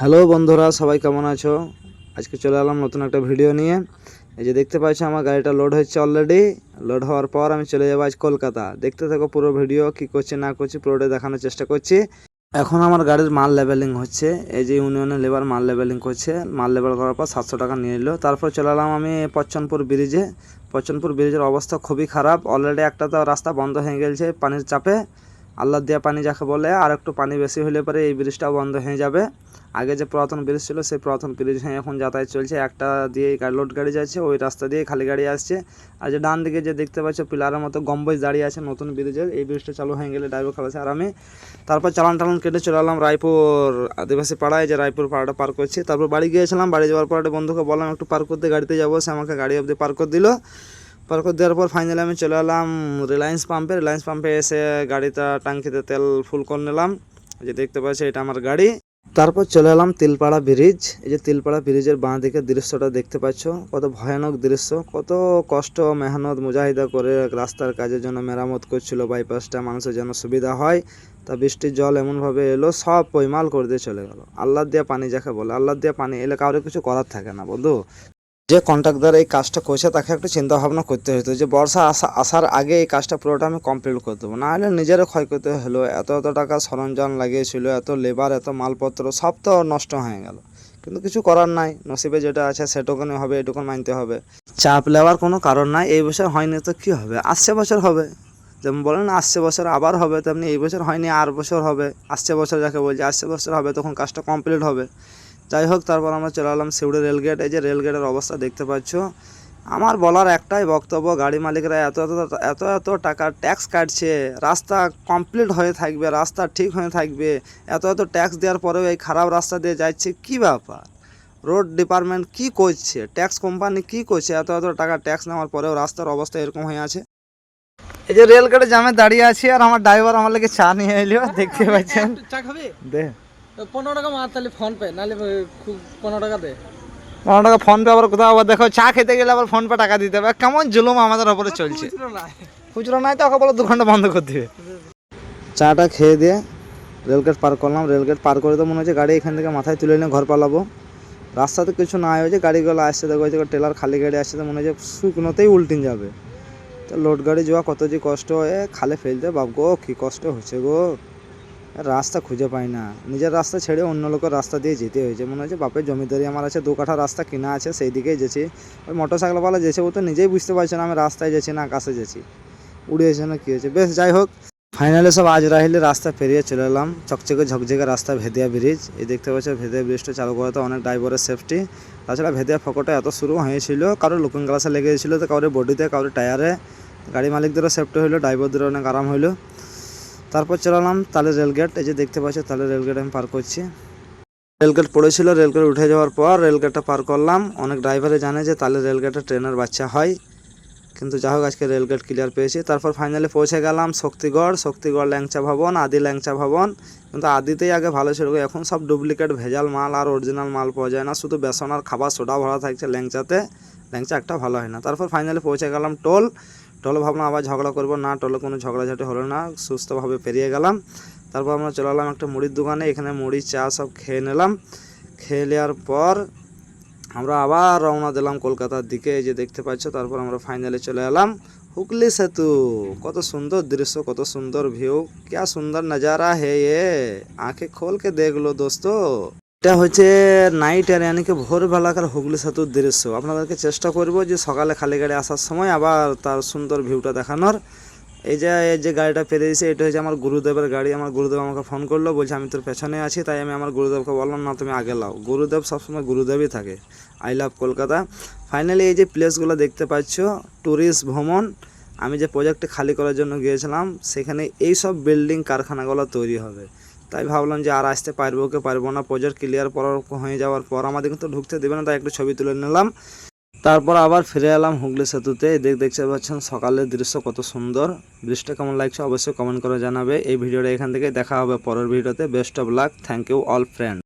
Hello বন্ধুরা, সবাই কেমন আছো? আজকে চলে এলাম নতুন একটা ভিডিও নিয়ে। এই যে দেখতে পাচ্ছ আমার গাড়িটা লোড হচ্ছে অলরেডি। লোড হওয়ার পর আমি চলে যাবো আজ কলকাতা। দেখতে থাকো পুরো ভিডিও, কি করছি না করছি পুরোটা দেখানোর চেষ্টা করছি। এখন আমার গাড়ির মাল লেভেলিং হচ্ছে। এই যে ইউনিয়নের লেবার মাল লেভেলিং করছে। মাল লেভেল করার পর 700 টাকা নিয়ে নিল। তারপর চলে এলাম আমি পচ্চনপুর ব্রিজে। পচ্চনপুর ব্রিজের অবস্থা খুবই খারাপ। অলরেডি একটা তো রাস্তা বন্ধ হয়ে গেছে পানির চাপে। আল্লাহ দেওয়া পানি যাকে বলে, আর একটু পানি বেশি হলে পরে এই ব্রিজটাও বন্ধ হয়ে যাবে। আগে যে পুরাতন ব্রিজ ছিল সেই পুরাতন ব্রিজ হয়ে এখন যাতায়াত চলছে। একটা দিয়ে লোড গাড়ি যাচ্ছে, ওই রাস্তা দিয়ে খালি গাড়ি আসছে। আর যে ডান দিকে যে দেখতে পাচ্ছ পিলারের মতো গম্বুজ দাঁড়িয়ে আছে নতুন ব্রিজের, এই ব্রিজটা চালু হয়ে গেলে ড্রাইভার খালাসে আর আমি তারপর চালান টালান কেটে চলে এলাম রায়পুর আদিবাসী পাড়ায়। যে রায়পুর পাড়াটা পার করছি, তারপর বাড়ি গিয়েছিলাম। বাড়ি যাওয়ার পর একটা বন্ধুকে বললাম একটু পার করতে, গাড়িতে যাবো। সে আমাকে গাড়ি অবধি পার করে দিল। পার করে দেওয়ার পর ফাইনালি আমি চলে এলাম রিলায়েন্স পাম্পে। রিলায়েন্স পাম্পে এসে গাড়িটা ট্যাঙ্কিতে তেল ফুল করে নিলাম। যে দেখতে পাচ্ছি এটা আমার গাড়ি। তারপর চলে এলাম তিলপাড়া ব্রিজ। এই যে তিলপাড়া ব্রিজের বাঁ দিকের দৃশ্যটা দেখতে পাচ্ছ, কত ভয়ানক দৃশ্য। কত কষ্ট মেহনত মুজাহিদা করে রাস্তার কাজের জন্য মেরামত করছিল বাইপাসটা, মানুষের যেন সুবিধা হয়। তা বৃষ্টির জল এমনভাবে এলো, সব পৈমাল করে দিয়ে চলে গেল। আল্লাহ দেওয়া পানি যাকে বলে, আল্লাহ দেওয়া পানি এলে কারো কিছু করার থাকে না বন্ধু। যে কন্ট্রাক্টর এই কাজটা করছে তাকে একটু চিন্তা ভাবনা করতে হতো যে বর্ষা আসার আগে এই কাজটা পুরোটা আমি কমপ্লিট করে দেবো, না হলে নিজেরও ক্ষয়ক্ষতি হলো। এত টাকা সরঞ্জাম লাগিয়েছিল, এত লেবার, এত মালপত্র, সব তো নষ্ট হয়ে গেল। কিন্তু কিছু করার নাই, নসিবে যেটা আছে সেটুকুনি হবে, এটুকুন মানতে হবে। চাপ নেওয়ার কোনো কারণ নাই। এই বছর হয়নি তো কী হবে, আসছে বছর হবে। যেমন বলেন আসছে বছর আবার হবে, তেমনি এই বছর হয়নি আর বছর হবে। আসছে বছর যাকে বলছে আসছে বছর হবে, তখন কাজটা কমপ্লিট হবে। যাই হোক, তারপর আমরা চলে এলাম সিউড়ি রেলগেট। এই যে রেলগেটের অবস্থা দেখতে পাচ্ছ। আমার বলার একটাই বক্তব্য, গাড়ি মালিকরা এত টাকার ট্যাক্স কাটছে। রাস্তা কমপ্লিট হয়ে থাকবে, রাস্তা ঠিক হয়ে থাকবে, এত ট্যাক্স দেওয়ার পরেও এই খারাপ রাস্তা দিয়ে যাচ্ছে, কি ব্যাপার? রোড ডিপার্টমেন্ট কি করছে, ট্যাক্স কোম্পানি কি করছে? এত টাকা ট্যাক্স নেওয়ার পরেও রাস্তার অবস্থা এরকম হয়ে আছে। এই যে রেলগেটে জামে দাঁড়িয়ে আছি, আর আমার ড্রাইভার আমার লাগে চা নিয়ে এলো, দেখতে পাচ্ছেন। চা খাবে? দে 15 টাকা মার, তাহলে ফোন পে, নাহলে 15 টাকা দে। 15 টাকা ফোন পে, আবার কোথাও আবার দেখো চা খেতে গেলে আবার ফোন পে টাকা দিতে হবে। কেমন জুলুম আমাদের ওপরে চলছে। খুচরো নাই তো ওকে বলো 2 ঘন্টা বন্ধ করে দিবে। চাটা খেয়ে দিয়ে রেলগেট পার করলাম। রেলগেট পার করে তো মনে হচ্ছে গাড়ি এখান থেকে মাথায় তুলে নিয়ে ঘর পালাবো। রাস্তাতে কিছু না হয়েছে, গাড়িগুলো আসছে দেখো, টেলার খালি গাড়ি আসছে, তো মনে হচ্ছে শুকনোতেই উল্টিন যাবে। তো লোড গাড়ি যাওয়া কত যে কষ্ট হয়, খালে ফেলতে বাপ গো, কী কষ্ট হচ্ছে গো। রাস্তা খুঁজে পাই না, নিজের রাস্তা ছেড়ে অন্য লোকের রাস্তা দিয়ে যেতে হয়েছে। মনে হচ্ছে বাপের জমিদারি আমার আছে, 2 কাঠা রাস্তা কিনা আছে, সেই দিকেই যেছি। ওই মোটরসাইকেলওয়ালা যেছে, ও তো নিজেই বুঝতে পারছে না আমি রাস্তায় যাচ্ছি না আকাশে যাচ্ছি, উড়িয়েছে না কী হয়েছে। বেশ, যাই হোক, ফাইনালি সব আজ রাহিলে রাস্তা পেরিয়ে চলে এলাম চকচকে ঝকঝকে রাস্তা, ভেদিয়া ব্রিজ। এই দেখতে পাচ্ছ ভেদিয়া ব্রিজটা চালু করাতে অনেক ড্রাইভারের সেফটি। তাছাড়া ভেদিয়া ফকটা এত শুরু হয়েছিল, কারোর লুকিং গ্লাসে লেগে গেছিলো, তো কারোর বডিতে, কারোর টায়ারে। গাড়ি মালিকদেরও সেফটি হইলো, ড্রাইভারদেরও অনেক আরাম হইলো। তারপর চলালাম তালে রেলগেট। এই যে দেখতে পাচ্ছ তালে রেলগেট আমি পার করছি। রেলগেট পড়েছিল, রেলগেট উঠে যাওয়ার পর রেলগেটটা পার করলাম। অনেক ড্রাইভারে জানে যে তালে রেলগেটে ট্রেনের বাচ্চা হয়, কিন্তু যা হোক আজকে রেলগেট ক্লিয়ার পেয়েছি। তারপর ফাইনালি পৌঁছে গেলাম শক্তিগড় ল্যাংচা ভবন, আদি ল্যাংচা ভবন। কিন্তু আদিতেই আগে ভালো ছিল, এখন সব ডুপ্লিকেট ভেজাল মাল, আর অরিজিনাল মাল পাওয়া যায় না। শুধু বেসন আর খাবার সোডা ভরা থাকছে ল্যাংচাতে। ল্যাংচা একটা ভালো হয় না। তারপর ফাইনালি পৌঁছে গেলাম টোলে ভাবলাম আবার ঝগড়া করবো না, টোলে কোনো ঝগড়াঝাটি হলো না, সুস্থভাবে পেরিয়ে গেলাম। তারপর আমরা চলে এলাম একটা মুড়ির দোকানে, এখানে মুড়ি চা সব খেয়ে নিলাম। খেয়ে নেওয়ার পর আমরা আবার রওনা দিলাম কলকাতার দিকে। এই যে দেখতে পাচ্ছ, তারপর আমরা ফাইনালি চলে এলাম হুগলি সেতু। কত সুন্দর দৃশ্য, কত সুন্দর ভিউ, क्या সুন্দর নজারা হে ये, आंखें खोल के देख लो दोस्तों। এটা হচ্ছে নাইট আর यानी कि ভোরবেলাকার হুগলি সেতুর দৃশ্য। আপনাদেরকে চেষ্টা করব যে সকালে খালি গাড়ি আসার সময় আবার তার সুন্দর ভিউটা দেখানোর। এই যে গাড়িটা পেরিয়েছে, এটা হচ্ছে আমার গুরুদেবের গাড়ি। আমার গুরুদেব আমাকে ফোন করলো, বলছে আমি তোর পেছনে আছি। তাই আমি আমার গুরুদেবকে বললাম না তুমি আগে লাও। গুরুদেব সবসময় গুরুদেবই থাকে। I love Kolkata. ফাইনালি এই যে প্লেসগুলো দেখতে পাচ্ছ, ট্যুরিস্ট ভ্রমণ। আমি যে প্রজেক্টে খালি করার জন্য গিয়েছিলাম, সেখানে এই সব বিল্ডিং কারখানাগুলো তৈরি হবে। তাই ভাবলাম যে আর আসতে পারবো কি পারবো না। প্রজেক্ট ক্লিয়ার হয়ে যাওয়ার পর আমাদের কিন্তু ঢুকতে দেবে না, তাই একটু ছবি তুলে নিলাম। তারপর আবার ফিরে এলাম হুগলি সেতুতে। দেখতে পাচ্ছেন সকালের দৃশ্য কত সুন্দর। ব্রিজটা কেমন লাগছে অবশ্যই কমেন্ট করে জানাবে। এই ভিডিওটা এখান থেকে দেখা হবে পরের ভিডিওতে। Best of luck, thank you all friend.